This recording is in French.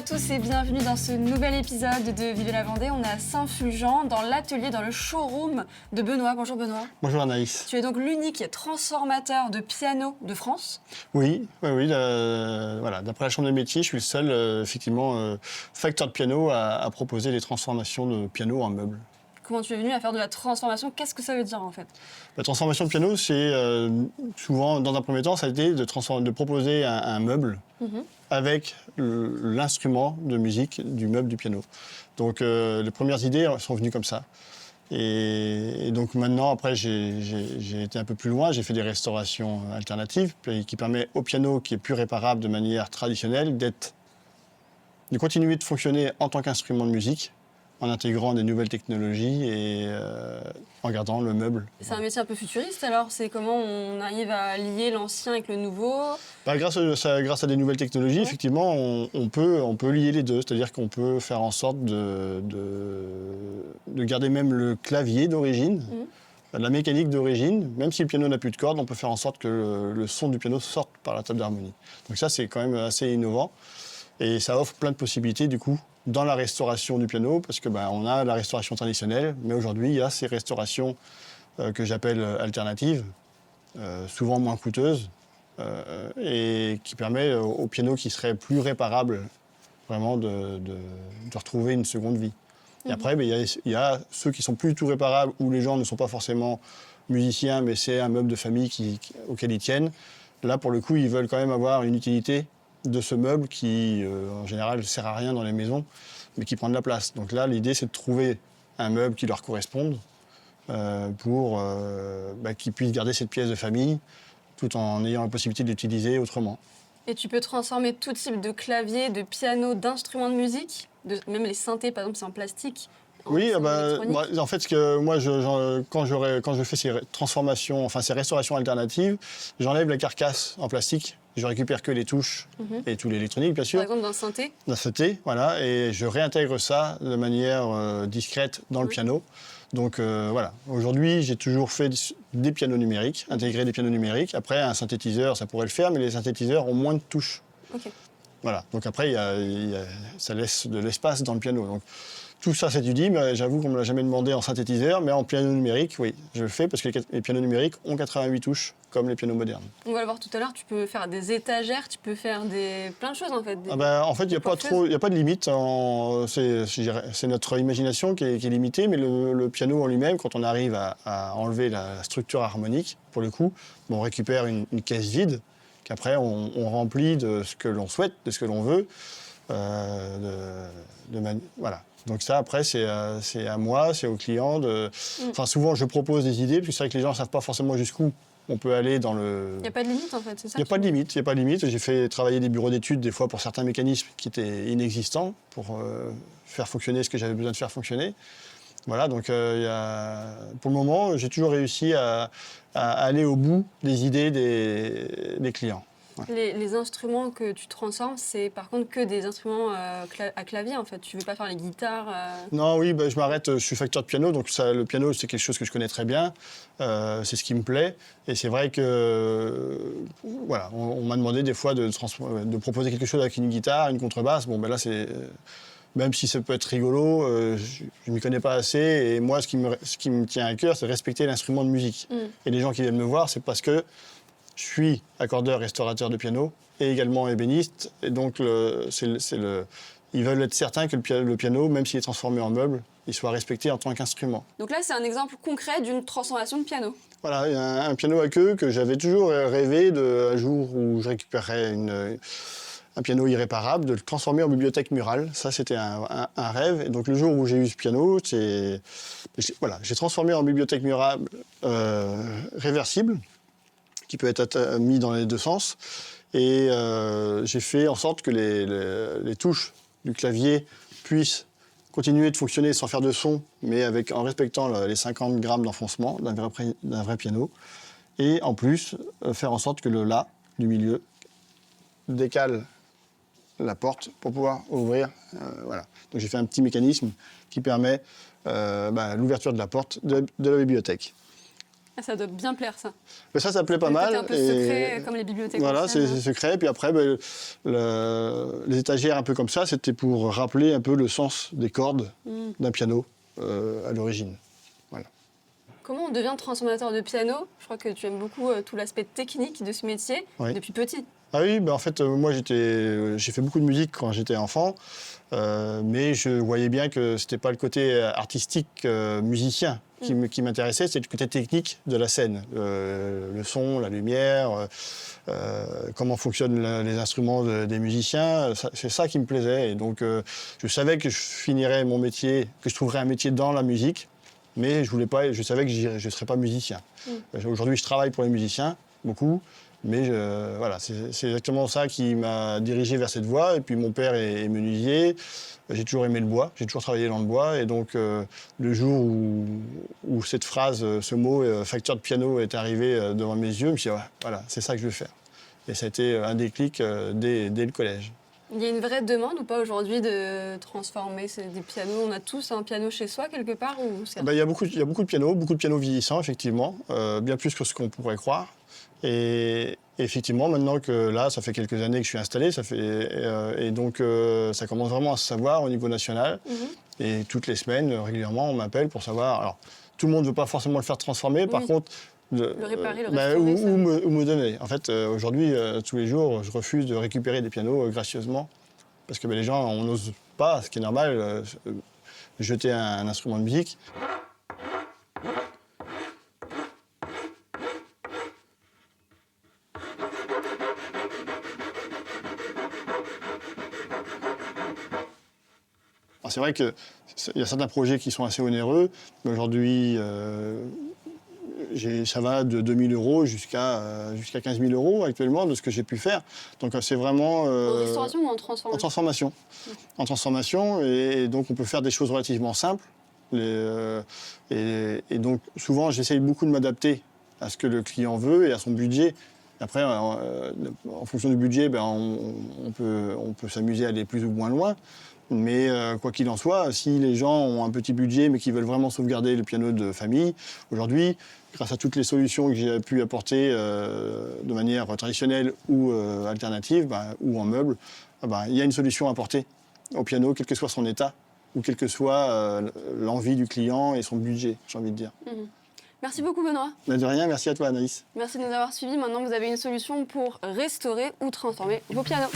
à tous et bienvenue dans ce nouvel épisode de Vivez la Vendée. On est à Saint-Fulgent, dans l'atelier, dans le showroom de Benoît. Bonjour Benoît. Bonjour Anaïs. Tu es donc l'unique transformateur de piano de France. Oui, voilà. D'après la Chambre des métiers, je suis le seul facteur de piano à proposer des transformations de piano en meubles. Comment tu es venu à faire de la transformation? Qu'est-ce que ça veut dire en fait? La transformation de piano, c'est souvent, dans un premier temps, ça a été de proposer un meuble avec l'instrument de musique du meuble du piano. Donc les premières idées sont venues comme ça. Et donc maintenant, après, j'ai été un peu plus loin, j'ai fait des restaurations alternatives qui permettent au piano, qui est plus réparable de manière traditionnelle, de continuer de fonctionner en tant qu'instrument de musique, en intégrant des nouvelles technologies et en gardant le meuble. C'est un métier un peu futuriste alors? C'est comment on arrive à lier l'ancien avec le nouveau? Grâce à des nouvelles technologies, effectivement, on peut lier les deux. C'est-à-dire qu'on peut faire en sorte de garder même le clavier d'origine, la mécanique d'origine. Même si le piano n'a plus de cordes, on peut faire en sorte que le son du piano sorte par la table d'harmonie. Donc ça, c'est quand même assez innovant. Et ça offre plein de possibilités, du coup, dans la restauration du piano, parce que on a la restauration traditionnelle, mais aujourd'hui, il y a ces restaurations que j'appelle alternatives, souvent moins coûteuses, et qui permet au piano qui serait plus réparable, vraiment de retrouver une seconde vie. Et après, il y a ceux qui sont plus du tout réparables, où les gens ne sont pas forcément musiciens, mais c'est un meuble de famille auquel ils tiennent. Là, pour le coup, ils veulent quand même avoir une utilité de ce meuble qui, en général, ne sert à rien dans les maisons, mais qui prend de la place. Donc là, l'idée, c'est de trouver un meuble qui leur corresponde pour qu'ils puissent garder cette pièce de famille tout en ayant la possibilité de l'utiliser autrement. Et tu peux transformer tout type de clavier, de piano, d'instruments de musique, même les synthés, par exemple, c'est en plastique. Oui, en fait, moi, quand je fais ces transformations, enfin ces restaurations alternatives, j'enlève la carcasse en plastique. Je récupère que les touches et tout l'électronique, bien sûr. Par exemple, d'un synthé. D'un synthé, voilà, et je réintègre ça de manière discrète dans le piano. Donc voilà, aujourd'hui, j'ai toujours fait des pianos numériques, intégrer des pianos numériques. Après, un synthétiseur, ça pourrait le faire, mais les synthétiseurs ont moins de touches. Okay. Voilà, donc après, ça laisse de l'espace dans le piano. Donc, tout ça s'étudie, mais j'avoue qu'on ne me l'a jamais demandé en synthétiseur, mais en piano numérique, oui, je le fais parce que les pianos numériques ont 88 touches, comme les pianos modernes. On va le voir tout à l'heure, tu peux faire des étagères, tu peux faire plein de choses en fait. En fait, il n'y a pas de limite. C'est notre imagination qui est limitée, mais le piano en lui-même, quand on arrive à enlever la structure harmonique, pour le coup, on récupère une caisse vide, qu'après on remplit de ce que l'on souhaite, de ce que l'on veut. Voilà. Donc ça, après, c'est à moi, c'est au client. Souvent, je propose des idées, puis c'est vrai que les gens ne savent pas forcément jusqu'où on peut aller dans le... Il n'y a pas de limite, en fait, c'est ça? Il n'y a pas de limite. J'ai fait travailler des bureaux d'études, des fois, pour certains mécanismes qui étaient inexistants, pour faire fonctionner ce que j'avais besoin de faire fonctionner. Voilà, donc pour le moment, j'ai toujours réussi à aller au bout des idées des clients. Ouais. Les instruments que tu transformes, c'est par contre que des instruments à clavier en fait. Tu veux pas faire les guitares Non, oui, je m'arrête. Je suis facteur de piano, donc le piano c'est quelque chose que je connais très bien. C'est ce qui me plaît, et c'est vrai que voilà, on m'a demandé des fois de proposer quelque chose avec une guitare, une contrebasse. Bon, là c'est même si ça peut être rigolo, je ne m'y connais pas assez. Et moi, ce qui me tient à cœur, c'est respecter l'instrument de musique. Et les gens qui viennent me voir, c'est parce que je suis accordeur, restaurateur de piano et également ébéniste. Et donc, ils veulent être certains que le piano, même s'il est transformé en meuble, il soit respecté en tant qu'instrument. Donc là, c'est un exemple concret d'une transformation de piano. Voilà, il y a un piano à queue que j'avais toujours rêvé un jour où je récupérerais un piano irréparable, de le transformer en bibliothèque murale. Ça, c'était un rêve. Et donc, le jour où j'ai eu ce piano, j'ai transformé en bibliothèque murale réversible, qui peut être mis dans les deux sens. Et j'ai fait en sorte que les touches du clavier puissent continuer de fonctionner sans faire de son, mais en respectant les 50 grammes d'enfoncement d'un vrai piano. Et en plus, faire en sorte que le La du milieu décale la porte pour pouvoir ouvrir. Voilà. Donc j'ai fait un petit mécanisme qui permet l'ouverture de la porte de la bibliothèque. Ah, ça doit bien plaire, ça. Mais ça plaît pas mal. C'est un peu secret, comme les bibliothèques. Voilà, anciennes, c'est secret. Puis après, les étagères un peu comme ça, c'était pour rappeler un peu le sens des cordes d'un piano à l'origine. Voilà. Comment on devient transformateur de piano? Je crois que tu aimes beaucoup tout l'aspect technique de ce métier depuis petit. Ah oui, en fait, moi j'ai fait beaucoup de musique quand j'étais enfant, mais je voyais bien que c'était pas le côté artistique musicien qui m'intéressait, c'était le côté technique de la scène, le son, la lumière, comment fonctionnent les instruments des musiciens, c'est ça qui me plaisait. Et donc je savais que je finirais mon métier, que je trouverais un métier dans la musique, mais je savais que je ne serais pas musicien. Aujourd'hui, je travaille pour les musiciens, beaucoup. Mais voilà, c'est exactement ça qui m'a dirigé vers cette voie. Et puis mon père est menuisier, j'ai toujours aimé le bois, j'ai toujours travaillé dans le bois. Et donc le jour où cette phrase, ce mot, facture de piano est arrivé devant mes yeux, je me suis dit, ouais, voilà, c'est ça que je veux faire. Et ça a été un déclic dès le collège. Il y a une vraie demande ou pas aujourd'hui de transformer des pianos? On a tous un piano chez soi quelque part ou il y a beaucoup de pianos vieillissants, effectivement, bien plus que ce qu'on pourrait croire. Et effectivement, maintenant que là, ça fait quelques années que je suis installé, et donc ça commence vraiment à se savoir au niveau national. Et toutes les semaines, régulièrement, on m'appelle pour savoir. Alors, tout le monde ne veut pas forcément le faire transformer, par contre. Le réparer, le restaurer. Ou me donner. En fait, aujourd'hui, tous les jours, je refuse de récupérer des pianos gracieusement. Parce que les gens, on n'ose pas, ce qui est normal, jeter un instrument de musique. C'est vrai qu'il y a certains projets qui sont assez onéreux, mais aujourd'hui, ça va de 2 000 € jusqu'à 15 000 € actuellement de ce que j'ai pu faire. Donc c'est vraiment... en restauration ou en transformation? En transformation. En transformation, et donc on peut faire des choses relativement simples. Et donc souvent, j'essaye beaucoup de m'adapter à ce que le client veut et à son budget. Après, en fonction du budget, on peut s'amuser à aller plus ou moins loin. Mais quoi qu'il en soit, si les gens ont un petit budget mais qui veulent vraiment sauvegarder le piano de famille, aujourd'hui, grâce à toutes les solutions que j'ai pu apporter de manière traditionnelle ou alternative, ou en meuble, il y a une solution à apporter au piano, quel que soit son état, ou quelle que soit l'envie du client et son budget, j'ai envie de dire. Merci beaucoup Benoît. De rien, merci à toi Anaïs. Merci de nous avoir suivis. Maintenant, vous avez une solution pour restaurer ou transformer vos pianos.